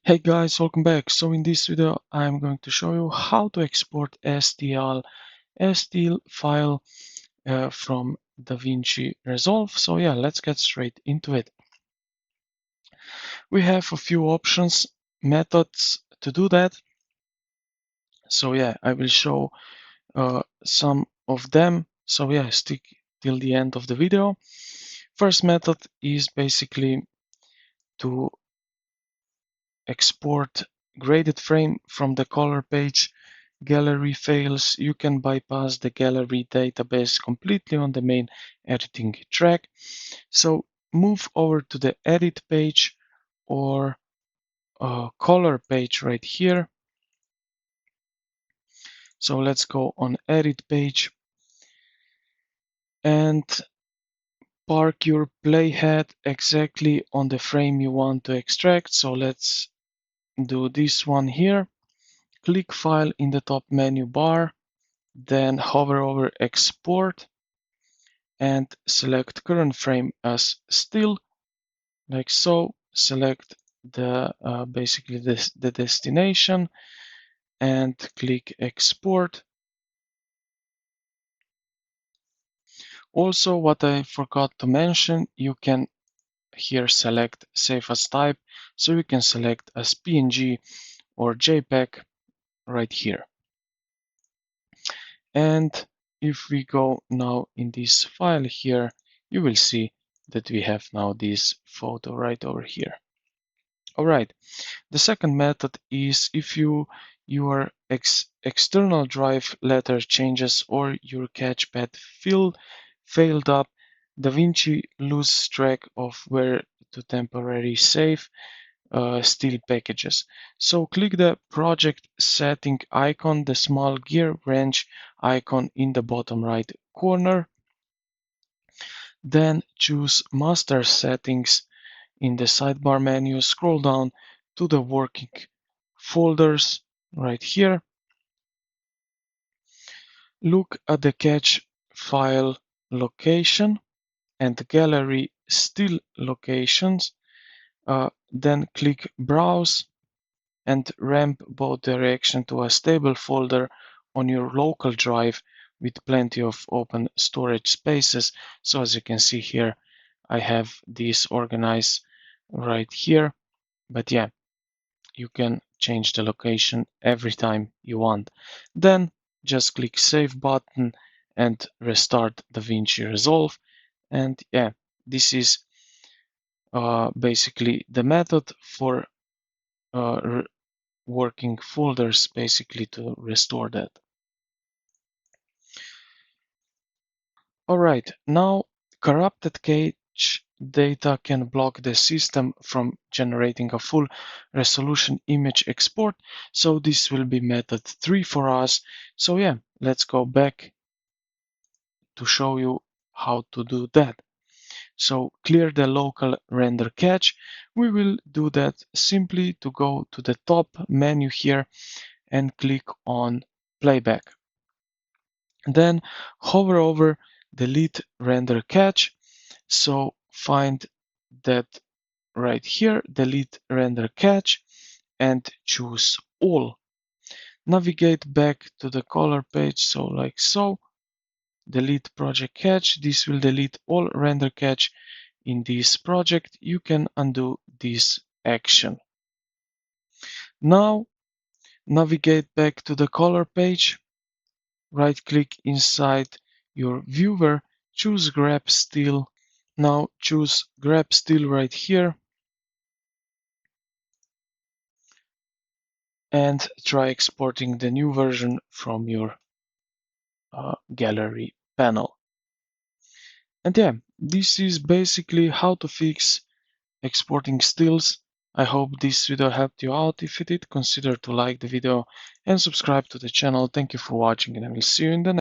Hey guys, welcome back. So in this video, I'm going to show you how to export STL file from DaVinci Resolve. So yeah, let's get straight into it. We have a few options, methods to do that. So yeah, I will show some of them. So yeah, stick till the end of the video. First method is basically to export graded frame from the color page. Gallery fails, you can bypass the gallery database completely on the main editing track. So move over to the edit page or color page right here. So let's go on edit page and park your playhead exactly on the frame you want to extract. So let's do this one here. Click File in the top menu bar, then hover over Export and select current frame as still, like so. Select the basically the destination and click Export. Also, what I forgot to mention, you can here select Save as Type, so you can select as PNG or JPEG right here. And if we go now in this file here, you will see that we have now this photo right over here. All right. The second method is if your external drive letter changes or your catchpad failed up, DaVinci loses track of where to temporarily save still packages. So click the project setting icon, the small gear wrench icon in the bottom right corner. Then choose master settings in the sidebar menu. Scroll down to the working folders right here. Look at the catch file location and gallery still locations. Then click browse and ramp both direction to a stable folder on your local drive with plenty of open storage spaces. So as you can see here, I have these organized right here, but yeah, you can change the location every time you want. Then just click Save button and restart DaVinci Resolve. And yeah, this is basically the method for working folders basically to restore that. All right, now corrupted cache data can block the system from generating a full resolution image export. So this will be method 3 for us. So yeah, let's go back to show you how to do that. So clear the local render cache. We will do that simply to go to the top menu here and click on playback. Then hover over delete render cache. So find that right here, delete render cache and choose all. Navigate back to the color page, so like so. Delete project cache. This will delete all render cache in this project. You can undo this action. Now navigate back to the color page. Right click inside your viewer, choose grab still. Now choose grab still right here and try exporting the new version from your gallery panel. And yeah, this is basically how to fix exporting stills. I hope this video helped you out. If it did, consider to like the video and subscribe to the channel. Thank you for watching, and I will see you in the next